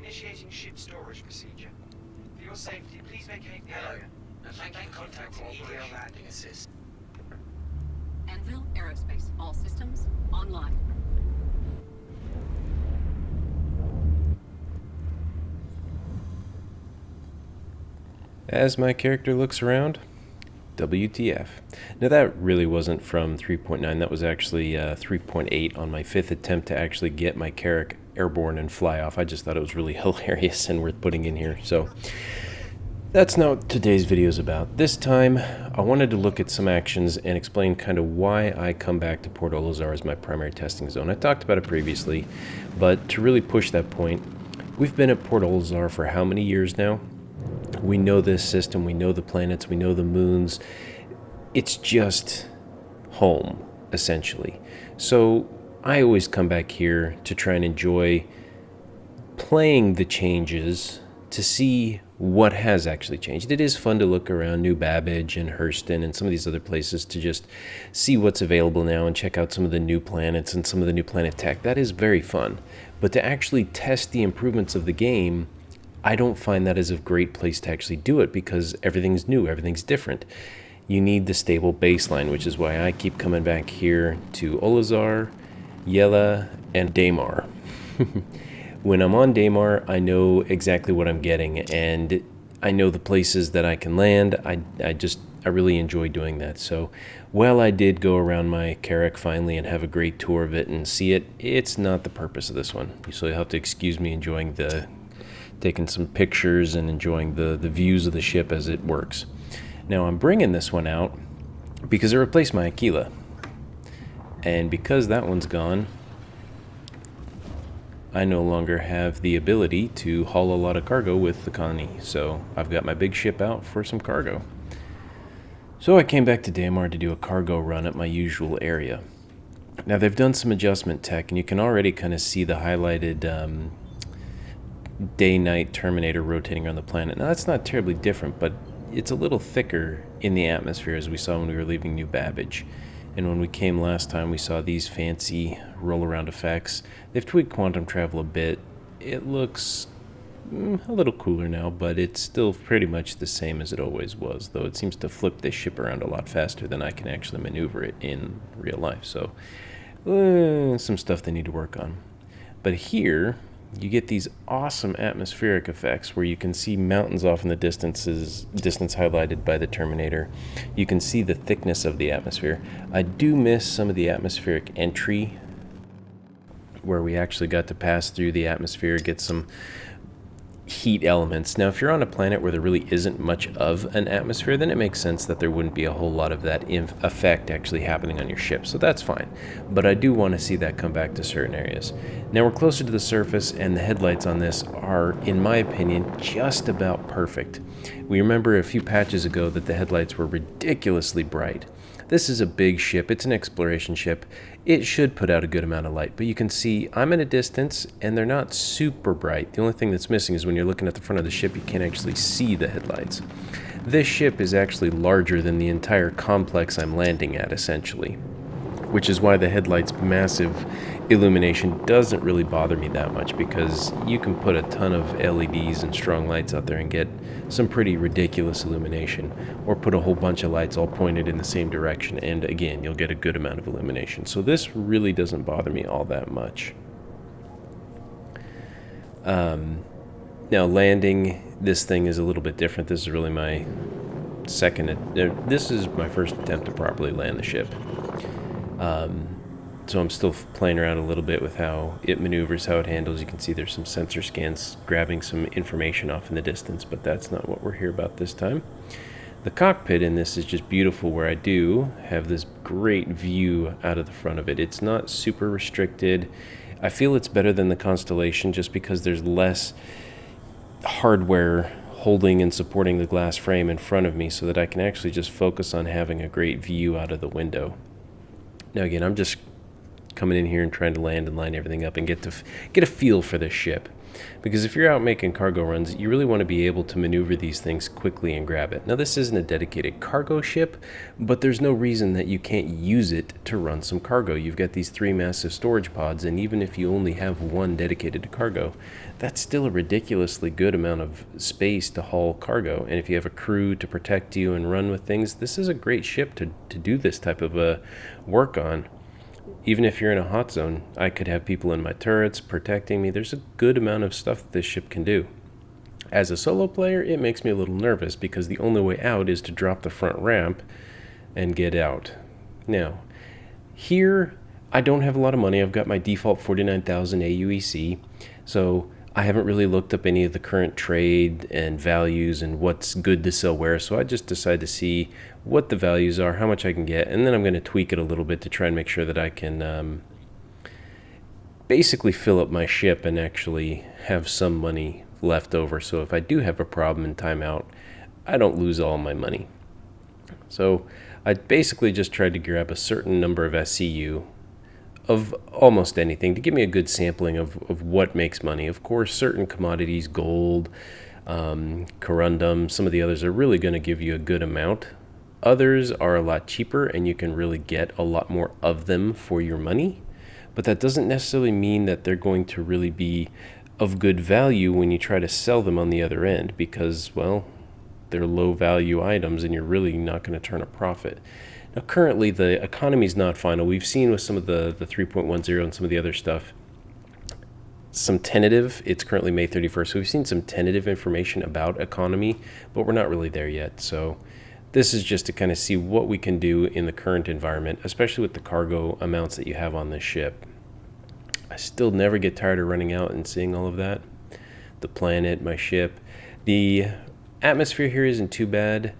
Initiating ship storage procedure. For your safety, please vacate the area. And thank you for contacting EDL Landing Assist. Anvil Aerospace. All systems online. As my character looks around, WTF. Now that really wasn't from 3.9, that was actually 3.8 on my 5th attempt to actually get my Carrack airborne and fly off. I just thought it was really hilarious and worth putting in here. So that's not what today's video is about. This time, I wanted to look at some actions and explain kind of why I come back to Port Olisar as my primary testing zone. I talked about it previously, but to really push that point, we've been at Port Olisar for how many years now? We know this system, we know the planets, we know the moons. It's just home, essentially. So I always come back here to try and enjoy playing the changes to see what has actually changed. It is fun to look around New Babbage and Hurston and some of these other places to just see what's available now and check out some of the new planets and some of the new planet tech. That is very fun. But to actually test the improvements of the game, I don't find that as a great place to actually do it because everything's new, everything's different. You need the stable baseline, which is why I keep coming back here to Olisar, Yela, and Daymar. When I'm on Daymar, I know exactly what I'm getting, and I know the places that I can land. I really enjoy doing that. So, while I did go around my Carrack finally and have a great tour of it and see it, it's not the purpose of this one. So you'll have to excuse me enjoying taking some pictures and enjoying the views of the ship as it works. Now I'm bringing this one out because it replaced my Aquila. And because that one's gone, I no longer have the ability to haul a lot of cargo with the Connie. So I've got my big ship out for some cargo. So I came back to Daymar to do a cargo run at my usual area. Now they've done some adjustment tech and you can already kind of see the highlighted day-night Terminator rotating around the planet. Now that's not terribly different, but it's a little thicker in the atmosphere as we saw when we were leaving New Babbage. And when we came last time, we saw these fancy roll-around effects. They've tweaked quantum travel a bit. It looks a little cooler now, but it's still pretty much the same as it always was, though it seems to flip this ship around a lot faster than I can actually maneuver it in real life. So some stuff they need to work on. But here you get these awesome atmospheric effects where you can see mountains off in the distance highlighted by the Terminator. You can see the thickness of the atmosphere. I do miss some of the atmospheric entry where we actually got to pass through the atmosphere, get some heat elements. Now, if you're on a planet where there really isn't much of an atmosphere, then it makes sense that there wouldn't be a whole lot of that effect actually happening on your ship, so that's fine. But I do want to see that come back to certain areas. Now we're closer to the surface, and the headlights on this are, in my opinion, just about perfect. We remember a few patches ago that the headlights were ridiculously bright. This is a big ship, it's an exploration ship. It should put out a good amount of light, but you can see I'm at a distance and they're not super bright. The only thing that's missing is when you're looking at the front of the ship, you can't actually see the headlights. This ship is actually larger than the entire complex I'm landing at, essentially, which is why the headlights' massive illumination doesn't really bother me that much, because you can put a ton of LEDs and strong lights out there and get some pretty ridiculous illumination, or put a whole bunch of lights all pointed in the same direction, and again, you'll get a good amount of illumination. So this really doesn't bother me all that much. Now landing this thing is a little bit different. This is really my this is my first attempt to properly land the ship. So I'm still playing around a little bit with how it maneuvers, how it handles. You can see there's some sensor scans grabbing some information off in the distance, but that's not what we're here about this time. The cockpit in this is just beautiful, where I do have this great view out of the front of it. It's not super restricted. I feel it's better than the Constellation just because there's less hardware holding and supporting the glass frame in front of me, so that I can actually just focus on having a great view out of the window. Now again, I'm just coming in here and trying to land and line everything up and get a feel for this ship. Because if you're out making cargo runs, you really want to be able to maneuver these things quickly and grab it. Now, this isn't a dedicated cargo ship, but there's no reason that you can't use it to run some cargo. You've got these 3 massive storage pods, and even if you only have one dedicated to cargo, that's still a ridiculously good amount of space to haul cargo. And if you have a crew to protect you and run with things, this is a great ship to do this type of work on. Even if you're in a hot zone, I could have people in my turrets protecting me. There's a good amount of stuff that this ship can do. As a solo player, it makes me a little nervous because the only way out is to drop the front ramp and get out. Now, here, I don't have a lot of money. I've got my default 49,000 AUEC, so I haven't really looked up any of the current trade and values and what's good to sell where, so I just decided to see what the values are, how much I can get, and then I'm going to tweak it a little bit to try and make sure that I can basically fill up my ship and actually have some money left over, so if I do have a problem in timeout, I don't lose all my money. So I basically just tried to grab a certain number of SCU of almost anything to give me a good sampling of what makes money. Of course, certain commodities, gold, corundum, some of the others are really going to give you a good amount. Others are a lot cheaper and you can really get a lot more of them for your money. But that doesn't necessarily mean that they're going to really be of good value when you try to sell them on the other end because, well, they're low value items and you're really not going to turn a profit. Now, currently, the economy is not final. We've seen with some of the 3.10 and some of the other stuff, some tentative, it's currently May 31st, so we've seen some tentative information about economy, but we're not really there yet. So this is just to kind of see what we can do in the current environment, especially with the cargo amounts that you have on this ship. I still never get tired of running out and seeing all of that. The planet, my ship. The atmosphere here isn't too bad.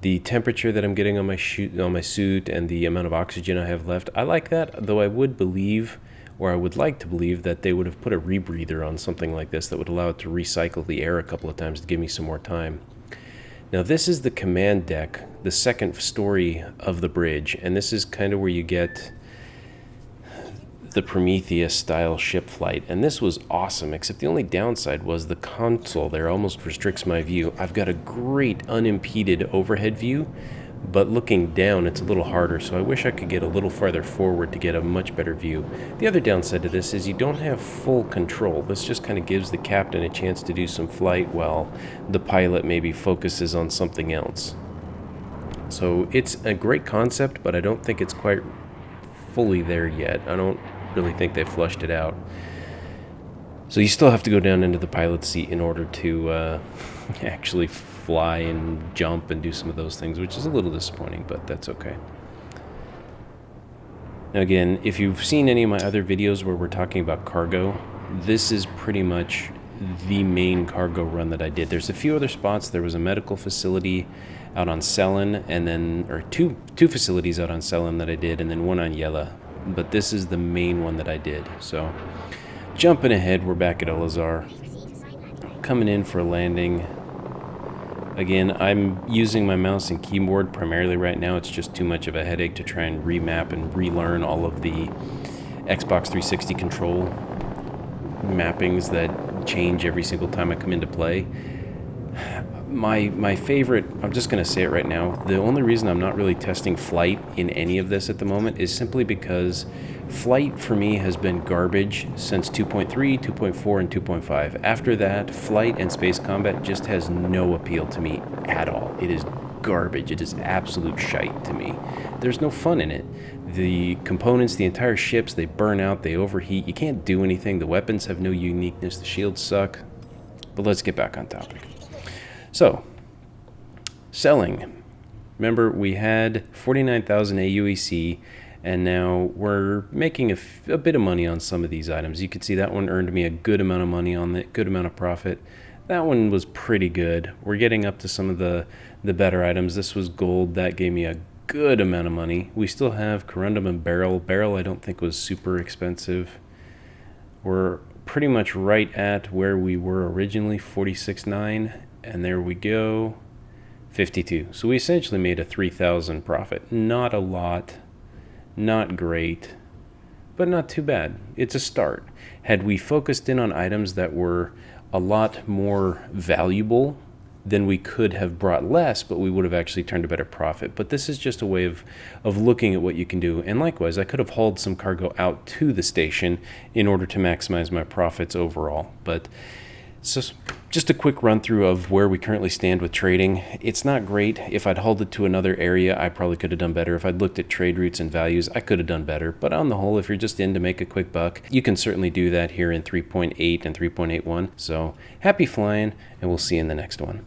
The temperature that I'm getting on my suit and the amount of oxygen I have left, I like that, though I would believe, or I would like to believe, that they would have put a rebreather on something like this that would allow it to recycle the air a couple of times to give me some more time. Now, this is the command deck, the second story of the bridge, and this is kind of where you get the Prometheus-style ship flight, and this was awesome, except the only downside was the console there almost restricts my view. I've got a great unimpeded overhead view, but looking down it's a little harder, so I wish I could get a little farther forward to get a much better view. The other downside to this is you don't have full control. This just kind of gives the captain a chance to do some flight while the pilot maybe focuses on something else. So it's a great concept, but I don't think it's quite fully there yet. I don't really think they flushed it out. So you still have to go down into the pilot's seat in order to actually fly and jump and do some of those things, which is a little disappointing, but that's okay. Now again, if you've seen any of my other videos where we're talking about cargo, this is pretty much the main cargo run that I did. There's a few other spots. There was a medical facility out on Selen, and then, or two facilities out on Selen that I did, and then one on Yella. But this is the main one that I did. So, jumping ahead, we're back at Elazar, coming in for a landing. Again, I'm using my mouse and keyboard primarily right now. It's just too much of a headache to try and remap and relearn all of the Xbox 360 control mappings that change every single time I come into play. My favorite, I'm just going to say it right now, the only reason I'm not really testing flight in any of this at the moment is simply because flight for me has been garbage since 2.3, 2.4, and 2.5. After that, flight and space combat just has no appeal to me at all. It is garbage. It is absolute shite to me. There's no fun in it. The components, the entire ships, they burn out, they overheat. You can't do anything. The weapons have no uniqueness. The shields suck. But let's get back on topic. So, selling. Remember, we had 49,000 AUEC, and now we're making a bit of money on some of these items. You can see that one earned me a good amount of money on it, good amount of profit. That one was pretty good. We're getting up to some of the better items. This was gold. That gave me a good amount of money. We still have corundum and beryl. Beryl I don't think was super expensive. We're pretty much right at where we were originally, 46.9. And there we go, 52. So we essentially made a 3,000 profit. Not a lot, not great, but not too bad. It's a start. Had we focused in on items that were a lot more valuable, then we could have brought less, but we would have actually turned a better profit. But this is just a way of looking at what you can do. And likewise, I could have hauled some cargo out to the station in order to maximize my profits overall. But so just a quick run through of where we currently stand with trading. It's not great. If I'd hauled it to another area, I probably could have done better. If I'd looked at trade routes and values, I could have done better. But on the whole, if you're just in to make a quick buck, you can certainly do that here in 3.8 and 3.81. So happy flying, and we'll see you in the next one.